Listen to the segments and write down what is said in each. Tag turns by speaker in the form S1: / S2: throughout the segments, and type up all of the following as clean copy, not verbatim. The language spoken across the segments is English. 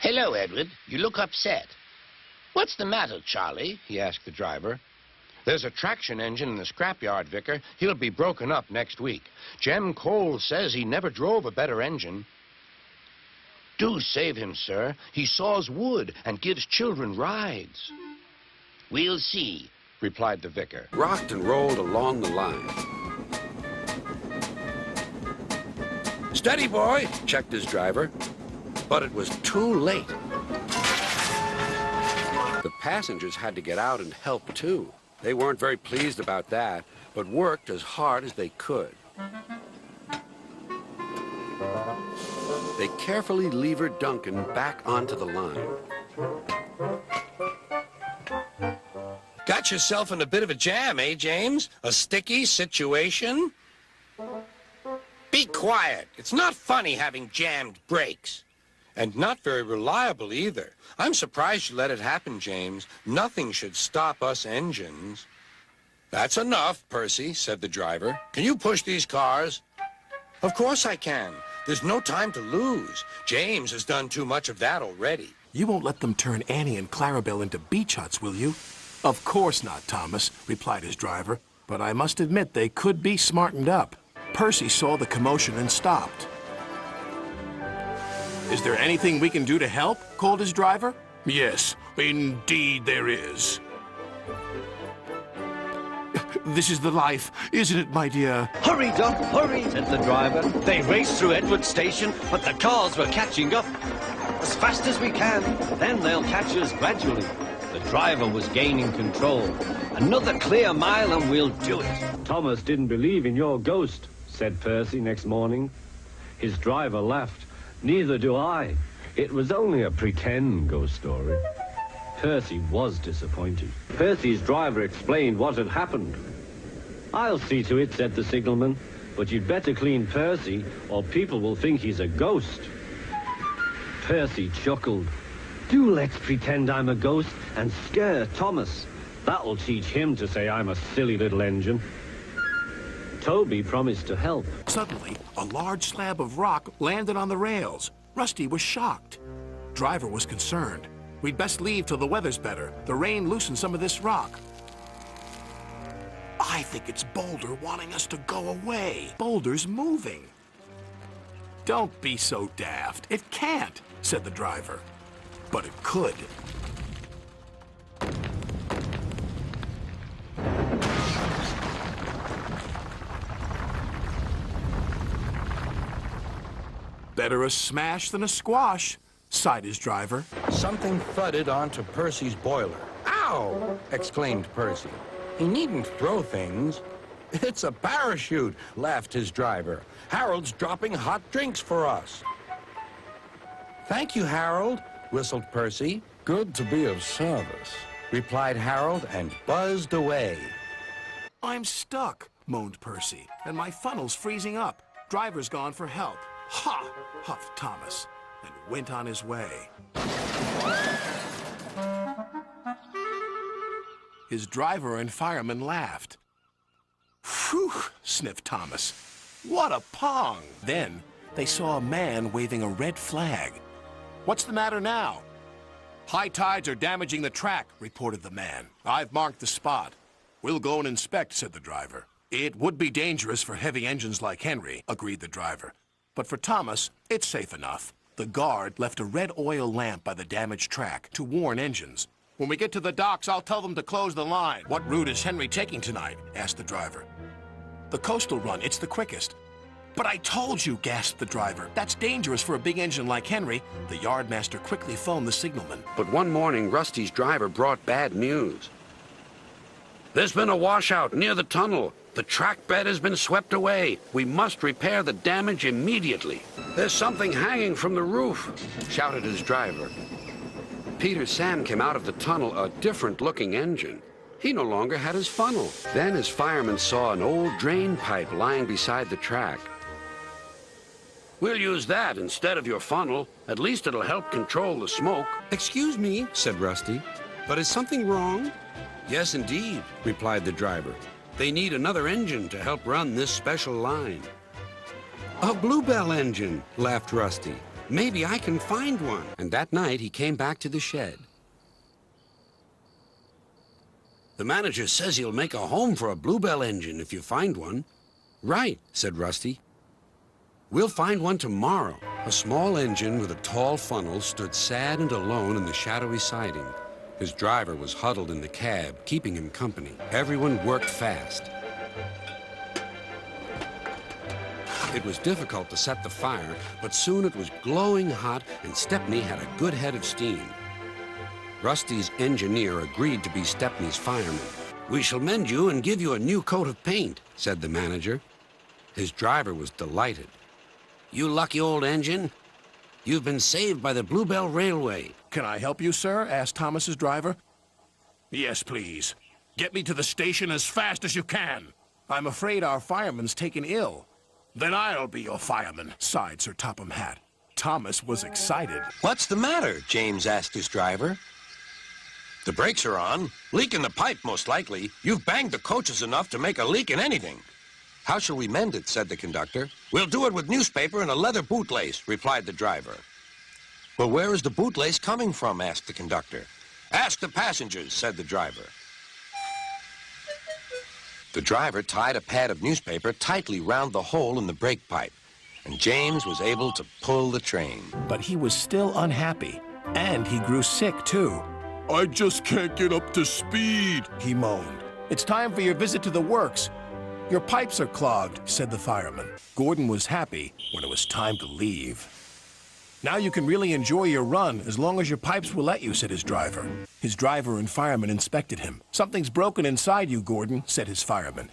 S1: Hello, Edward. You look upset. What's the matter, Charlie? He asked the driver. There's a traction engine in the scrapyard, Vicar. He'll be broken up next week. Jem Cole says he never drove a better engine. Do save him, sir. He saws wood and gives children rides. We'll see, replied the vicar.
S2: Rocked and rolled along the line. Steady, boy, checked his driver. But it was too late. The passengers had to get out and help, too. They weren't very pleased about that, but worked as hard as they could. They carefully levered Duncan back onto the line.
S1: Got yourself in a bit of a jam, eh, James? A sticky situation? Be quiet. It's not funny having jammed brakes. And not very reliable either. I'm surprised you let it happen, James. Nothing should stop us engines. That's enough, Percy, said the driver. Can you push these cars? Of course I can. There's no time to lose. James has done too much of that already.
S3: You won't let them turn Annie and Clarabelle into beach huts, will you? Of course not, Thomas, replied his driver. But I must admit they could be smartened up. Percy saw the commotion and stopped. Is there anything we can do to help? Called his driver. Yes, indeed there is. This is the life, isn't it, my dear?
S4: Hurry, Doc, hurry, said the driver. They raced through Edward Station, but the cars were catching up. As fast as we can, then they'll catch us gradually. The driver was gaining control. Another clear mile and we'll do it.
S5: Thomas didn't believe in your ghost, said Percy next morning. His driver laughed. Neither do I. It was only a pretend ghost story. Percy was disappointed. Percy's driver explained what had happened. I'll see to it, said the signalman, but you'd better clean Percy or people will think he's a ghost. Percy chuckled. Do let's pretend I'm a ghost and scare Thomas. That'll teach him to say I'm a silly little engine. Toby promised to help.
S3: Suddenly, a large slab of rock landed on the rails. Rusty was shocked. Driver was concerned. We'd best leave till the weather's better. The rain loosened some of this rock. I think it's Boulder wanting us to go away. Boulder's moving. Don't be so daft. It can't, said the driver. But it could. Better a smash than a squash, sighed his driver.
S2: Something thudded onto Percy's boiler. Ow! Exclaimed Percy. He needn't throw things. It's a parachute, laughed his driver. Harold's dropping hot drinks for us. Thank you, Harold, whistled Percy. Good to be of service, replied Harold and buzzed away.
S3: I'm stuck, moaned Percy, and my funnel's freezing up. Driver's gone for help. Ha! Huffed Thomas, and went on his way. His driver and fireman laughed. Phew, sniffed Thomas. What a pong! Then they saw a man waving a red flag. What's the matter now? High tides are damaging the track, reported the man. I've marked the spot. We'll go and inspect, said the driver. It would be dangerous for heavy engines like Henry, agreed the driver. But for Thomas, it's safe enough. The guard left a red oil lamp by the damaged track to warn engines. When we get to the docks, I'll tell them to close the line. What route is Henry taking tonight? Asked the driver. The coastal run, it's the quickest. But I told you, gasped the driver. That's dangerous for a big engine like Henry. The yardmaster quickly phoned the signalman.
S2: But one morning, Rusty's driver brought bad news. There's been a washout near the tunnel. The track bed has been swept away. We must repair the damage immediately. There's something hanging from the roof, shouted his driver. Peter Sam came out of the tunnel, a different-looking engine. He no longer had his funnel. Then his fireman saw an old drain pipe lying beside the track. We'll use that instead of your funnel. At least it'll help control the smoke. Excuse me, said Rusty, but is something wrong? Yes, indeed, replied the driver. They need another engine to help run this special line. A Bluebell engine, laughed Rusty. Maybe I can find one. And that night, he came back to the shed. The manager says he'll make a home for a Bluebell engine if you find one. Right, said Rusty. We'll find one tomorrow. A small engine with a tall funnel stood sad and alone in the shadowy siding. His driver was huddled in the cab, keeping him company. Everyone worked fast. It was difficult to set the fire, but soon it was glowing hot and Stepney had a good head of steam. Rusty's engineer agreed to be Stepney's fireman. We shall mend you and give you a new coat of paint, said the manager. His driver was delighted. You lucky old engine. You've been saved by the Bluebell Railway.
S3: Can I help you, sir? Asked Thomas's driver. Yes, please. Get me to the station as fast as you can. I'm afraid our fireman's taken ill. Then I'll be your fireman, sighed Sir Topham Hatt. Thomas was excited.
S1: What's the matter? James asked his driver. The brakes are on. Leak in the pipe, most likely. You've banged the coaches enough to make a leak in anything. How shall we mend it? Said the conductor. We'll do it with newspaper and a leather bootlace, replied the driver. Well, where is the bootlace coming from? Asked the conductor. Ask the passengers, said the driver. The driver tied a pad of newspaper tightly round the hole in the brake pipe, and James was able to pull the train.
S3: But he was still unhappy, and he grew sick, too. I just can't get up to speed, he moaned. It's time for your visit to the works. Your pipes are clogged, said the fireman. Gordon was happy when it was time to leave. Now you can really enjoy your run as long as your pipes will let you, said his driver. His driver and fireman inspected him. Something's broken inside you, Gordon, said his fireman.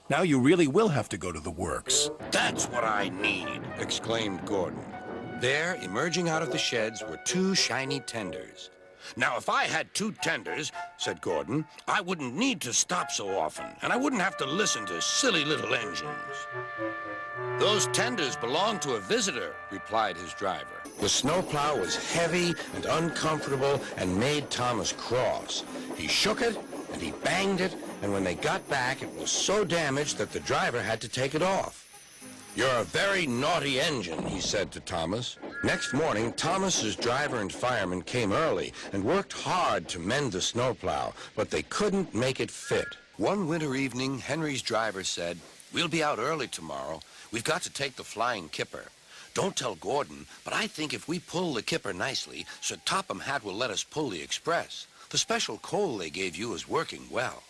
S3: Now you really will have to go to the works.
S1: That's what I need, exclaimed Gordon. There, emerging out of the sheds, were two shiny tenders. Now, if I had two tenders, said Gordon, I wouldn't need to stop so often, and I wouldn't have to listen to silly little engines. Those tenders belong to a visitor, replied his driver. The snowplow was heavy and uncomfortable and made Thomas cross. He shook it and he banged it, and when they got back, it was so damaged that the driver had to take it off. You're a very naughty engine, he said to Thomas. Next morning, Thomas's driver and fireman came early and worked hard to mend the snowplow, but they couldn't make it fit. One winter evening, Henry's driver said, "We'll be out early tomorrow. We've got to take the flying kipper. Don't tell Gordon, but I think if we pull the kipper nicely, Sir Topham Hatt will let us pull the express. The special coal they gave you is working well."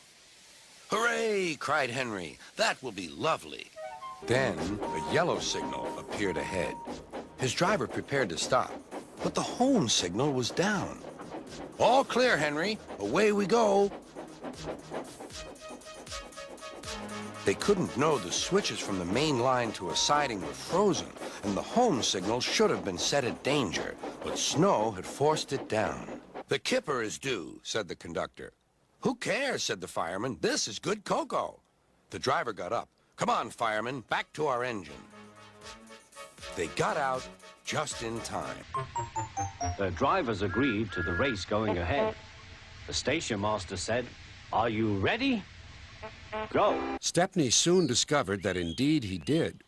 S1: "Hooray!" cried Henry. "That will be lovely." Then a yellow signal appeared ahead. His driver prepared to stop, but the home signal was down. "All clear, Henry. Away we go." They couldn't know the switches from the main line to a siding were frozen, and the home signal should have been set at danger, but snow had forced it down. "The kipper is due," said the conductor. "Who cares?" said the fireman. "This is good cocoa." The driver got up. "Come on, fireman, back to our engine." They got out just in time.
S4: The drivers agreed to the race going ahead. The station master said, "Are you ready? Go."
S2: Stepney soon discovered that indeed he did.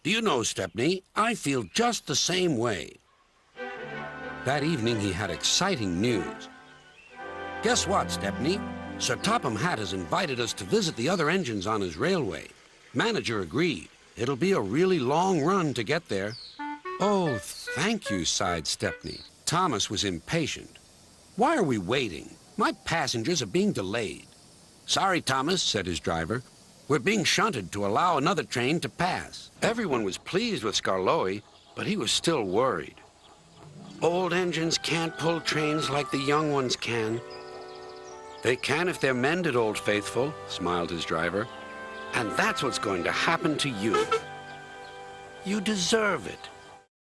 S2: Do you know, Stepney, I feel just the same way. That evening he had exciting news. Guess what, Stepney? Sir Topham Hatt has invited us to visit the other engines on his railway. Manager agreed. It'll be a really long run to get there. Oh, thank you, sighed Stepney. Thomas was impatient. Why are we waiting? My passengers are being delayed. Sorry, Thomas, said his driver. We're being shunted to allow another train to pass. Everyone was pleased with Skarloey, but he was still worried. Old engines can't pull trains like the young ones can. They can if they're mended, Old Faithful, smiled his driver. And that's what's going to happen to you. You deserve it.